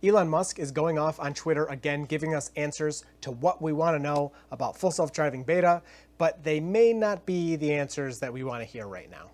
Elon Musk is going off on Twitter again, giving us answers to what we want to know about full self-driving beta, but they may not be the answers that we want to hear right now.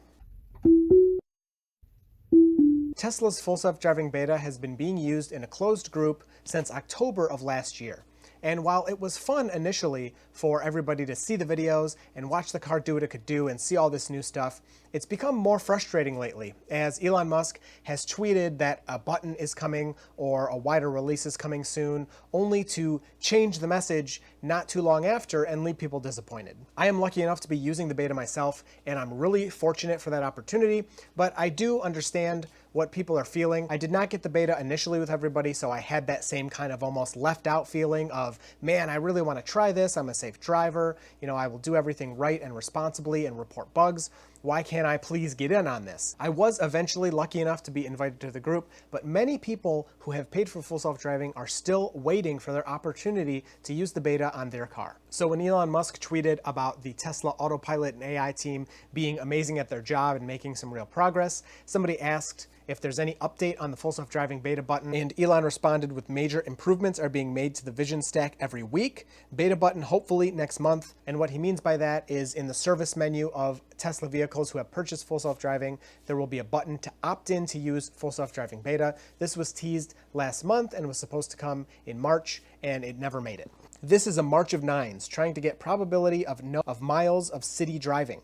Tesla's full self-driving beta has been being used in a closed group since October of last year. And while it was fun initially for everybody to see the videos and watch the car do what it could do and see all this new stuff, it's become more frustrating lately, as Elon Musk has tweeted that a button is coming or a wider release is coming soon, only to change the message not too long after and leave people disappointed. I am lucky enough to be using the beta myself, and I'm really fortunate for that opportunity, but I do understand what people are feeling. I did not get the beta initially with everybody, so I had that same kind of almost left out feeling of, man, I really want to try this. I'm a safe driver. You know, I will do everything right and responsibly and report bugs. Why can't I please get in on this? I was eventually lucky enough to be invited to the group, but many people who have paid for full self-driving are still waiting for their opportunity to use the beta on their car. So when Elon Musk tweeted about the Tesla Autopilot and AI team being amazing at their job and making some real progress, somebody asked if there's any update on the full self-driving beta button, and Elon responded with major improvements are being made to the vision stack every week, beta button hopefully next month, and what he means by that is in the service menu of Tesla vehicles who have purchased full self-driving, there will be a button to opt in to use full self-driving beta. This was teased last month and was supposed to come in March, and it never made it. This is a march of nines, trying to get probability of miles of city driving.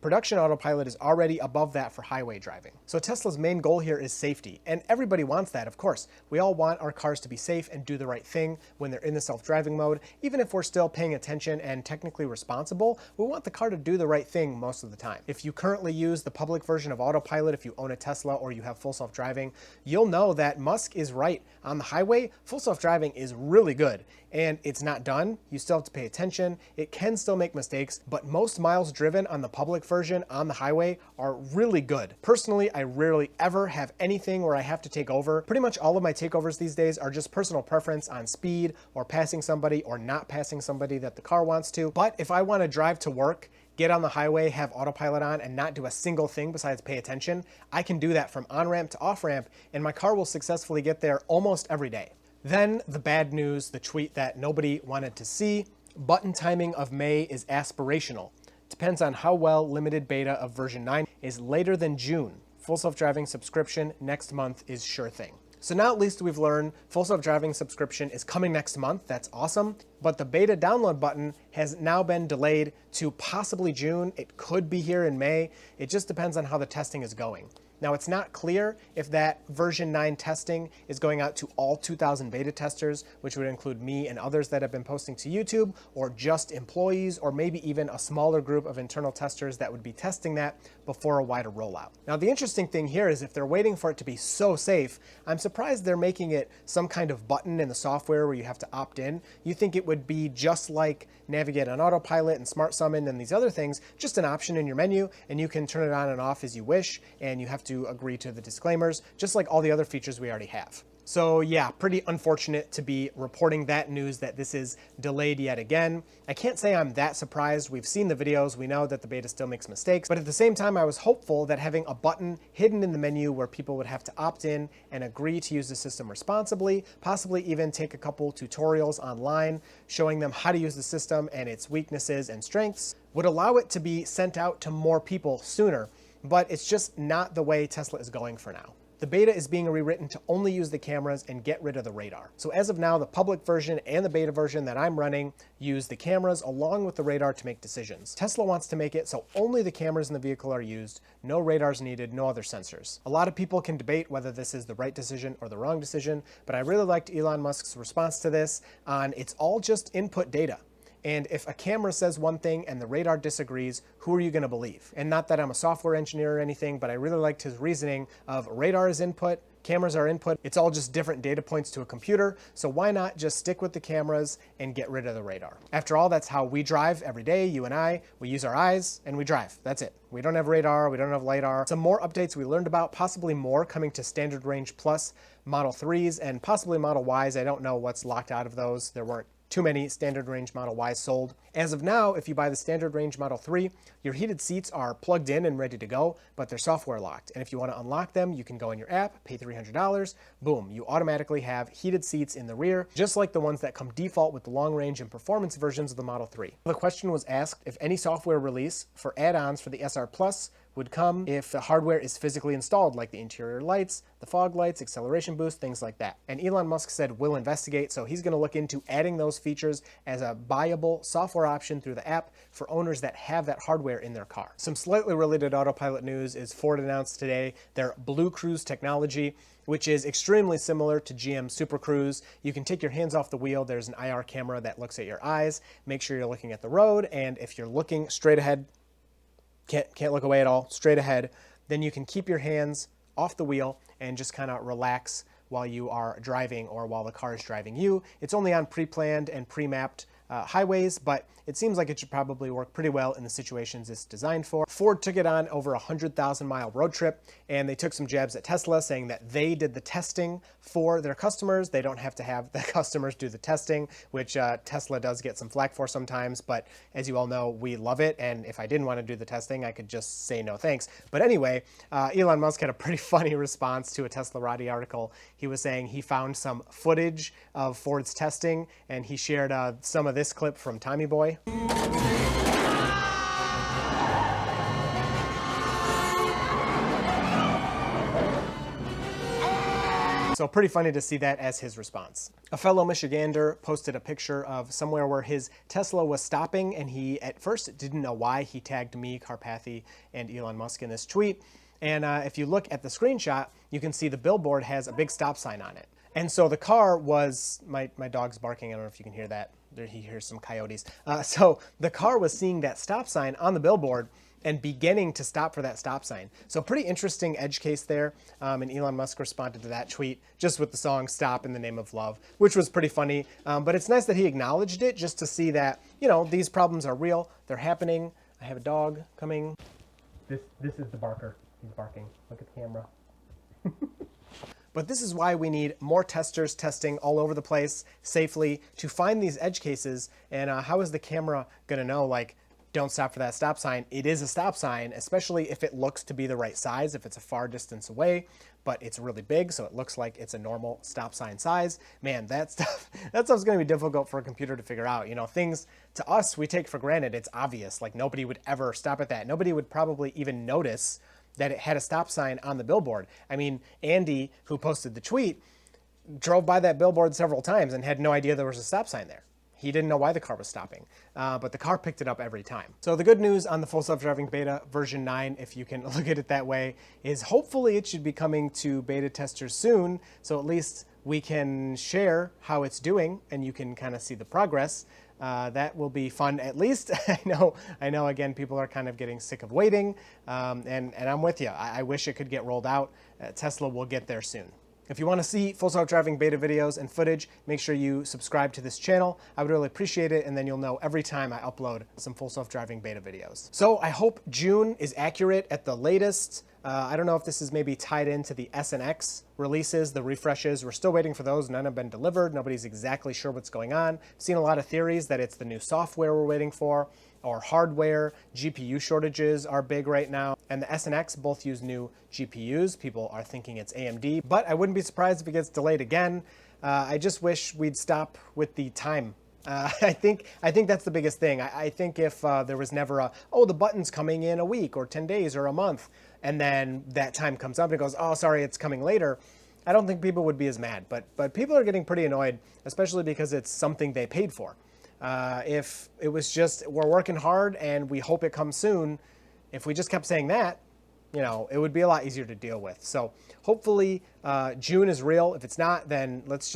Production autopilot is already above that for highway driving. So Tesla's main goal here is safety, and everybody wants that, of course. We all want our cars to be safe and do the right thing when they're in the self-driving mode. Even if we're still paying attention and technically responsible, we want the car to do the right thing most of the time. If you currently use the public version of autopilot, if you own a Tesla or you have full self-driving, you'll know that Musk is right. On the highway, full self-driving is really good, and it's not done. You still have to pay attention. It can still make mistakes, but most miles driven on the public version on the highway are really good. Personally, I rarely ever have anything where I have to take over. Pretty much all of my takeovers these days are just personal preference on speed or passing somebody or not passing somebody that the car wants to. But if I want to drive to work, get on the highway, have autopilot on, and not do a single thing besides pay attention, I can do that from on-ramp to off-ramp, and my car will successfully get there almost every day. Then the bad news, the tweet that nobody wanted to see, button timing of May is aspirational. Depends on how well limited beta of version 9 is later than June. Full self-driving subscription next month is sure thing. So now at least we've learned full self-driving subscription is coming next month. That's awesome. But the beta download button has now been delayed to possibly June. It could be here in May. It just depends on how the testing is going. Now, it's not clear if that version 9 testing is going out to all 2,000 beta testers, which would include me and others that have been posting to YouTube, or just employees, or maybe even a smaller group of internal testers that would be testing that before a wider rollout. Now, the interesting thing here is if they're waiting for it to be so safe, I'm surprised they're making it some kind of button in the software where you have to opt in. You think it would be just like Navigate on Autopilot and Smart Summon and these other things, just an option in your menu, and you can turn it on and off as you wish, and you have to agree to the disclaimers, just like all the other features we already have. So yeah, pretty unfortunate to be reporting that news that this is delayed yet again. I can't say I'm that surprised. We've seen the videos. We know that the beta still makes mistakes, but at the same time, I was hopeful that having a button hidden in the menu where people would have to opt in and agree to use the system responsibly, possibly even take a couple tutorials online showing them how to use the system and its weaknesses and strengths, would allow it to be sent out to more people sooner. But it's just not the way Tesla is going for now. The beta is being rewritten to only use the cameras and get rid of the radar. So as of now, the public version and the beta version that I'm running use the cameras along with the radar to make decisions. Tesla wants to make it so only the cameras in the vehicle are used, no radars needed, no other sensors. A lot of people can debate whether this is the right decision or the wrong decision, but I really liked Elon Musk's response to this on it's all just input data. And if a camera says one thing and the radar disagrees, who are you going to believe? And not that I'm a software engineer or anything, but I really liked his reasoning of radar is input, cameras are input. It's all just different data points to a computer. So why not just stick with the cameras and get rid of the radar? After all, that's how we drive every day, you and I. We use our eyes and we drive. That's it. We don't have radar. We don't have LiDAR. Some more updates we learned about, possibly more coming to Standard Range Plus Model 3s and possibly Model Ys. I don't know what's locked out of those. There weren't too many standard range Model Ys sold. As of now, if you buy the standard range Model 3, your heated seats are plugged in and ready to go, but they're software locked. And if you want to unlock them, you can go in your app, pay $300, boom, you automatically have heated seats in the rear, just like the ones that come default with the long range and performance versions of the Model 3. The question was asked if any software release for add-ons for the SR Plus would come if the hardware is physically installed, like the interior lights, the fog lights, acceleration boost, things like that. And Elon Musk said we'll investigate, so he's going to look into adding those features as a buyable software option through the app for owners that have that hardware in their car. Some slightly related autopilot news is Ford announced today their BlueCruise technology, which is extremely similar to GM Supercruise. You can take your hands off the wheel. There's an IR camera that looks at your eyes, make sure you're looking at the road, and if you're looking straight ahead, can't look away at all, straight ahead, then you can keep your hands off the wheel and just kind of relax while you are driving or while the car is driving you. It's only on pre-planned and pre-mapped highways, but it seems like it should probably work pretty well in the situations it's designed for. Ford took it on over a 100,000-mile road trip, and they took some jabs at Tesla, saying that they did the testing for their customers. They don't have to have the customers do the testing, which Tesla does get some flack for sometimes, but as you all know, we love it, and if I didn't want to do the testing, I could just say no thanks. But anyway, Elon Musk had a pretty funny response to a Teslarati article. He was saying he found some footage of Ford's testing, and he shared some of this clip from Tommy Boy. So pretty funny to see that as his response. A fellow Michigander posted a picture of somewhere where his Tesla was stopping, and he at first didn't know why. He tagged me, Carpathy, and Elon Musk in this tweet. And if you look at the screenshot, you can see the billboard has a big stop sign on it. And so the car was, my dog's barking, I don't know if you can hear that. He hears some coyotes. So the car was seeing that stop sign on the billboard and beginning to stop for that stop sign. So pretty interesting edge case there. And Elon Musk responded to that tweet just with the song Stop in the Name of Love, which was pretty funny. But it's nice that he acknowledged it just to see that, you know, these problems are real. They're happening. I have a dog coming. This is the barker. He's barking. Look at the camera. But this is why we need more testers testing all over the place safely to find these edge cases. And how is the camera going to know, like, don't stop for that stop sign? It is a stop sign, especially if it looks to be the right size, if it's a far distance away, but it's really big, so it looks like it's a normal stop sign size. Man, that stuff's going to be difficult for a computer to figure out. You know, things to us we take for granted. It's obvious. Like, nobody would ever stop at that. Nobody would probably even notice that it had a stop sign on the billboard. I mean, Andy, who posted the tweet, drove by that billboard several times and had no idea there was a stop sign there. He didn't know why the car was stopping, but the car picked it up every time. So the good news on the full self-driving beta version 9, if you can look at it that way, is hopefully it should be coming to beta testers soon, so at least we can share how it's doing and you can kind of see the progress. That will be fun, at least. I know, again, people are kind of getting sick of waiting, and I'm with you. I wish it could get rolled out. Tesla will get there soon. If you want to see full self-driving beta videos and footage, make sure you subscribe to this channel. I would really appreciate it, and then you'll know every time I upload some full self-driving beta videos. So I hope June is accurate at the latest. I don't know if this is maybe tied into the S and X releases, the refreshes. We're still waiting for those. None have been delivered. Nobody's exactly sure what's going on. I've seen a lot of theories that it's the new software we're waiting for, or hardware. GPU shortages are big right now. And the S and X both use new GPUs. People are thinking it's AMD, but I wouldn't be surprised if it gets delayed again. I just wish we'd stop with the time. I think that's the biggest thing. I think if there was never the button's coming in a week or 10 days or a month, and then that time comes up and it goes, oh, sorry, it's coming later, I don't think people would be as mad. But people are getting pretty annoyed, especially because it's something they paid for. If it was just, we're working hard and we hope it comes soon, if we just kept saying that, you know, it would be a lot easier to deal with. So hopefully June is real. If it's not, then let's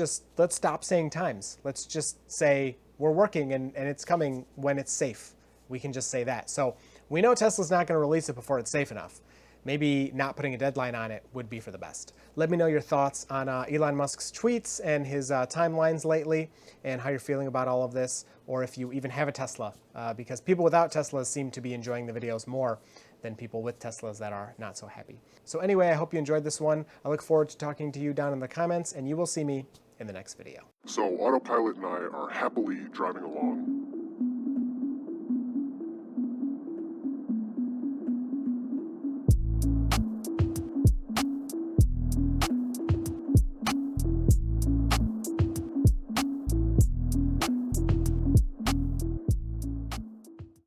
stop saying times. Let's just say we're working and it's coming when it's safe. We can just say that. So we know Tesla's not going to release it before it's safe enough. Maybe not putting a deadline on it would be for the best. Let me know your thoughts on Elon Musk's tweets and his timelines lately, and how you're feeling about all of this, or if you even have a Tesla, because people without Teslas seem to be enjoying the videos more than people with Teslas that are not so happy. So anyway, I hope you enjoyed this one. I look forward to talking to you down in the comments, and you will see me in the next video. So Autopilot and I are happily driving along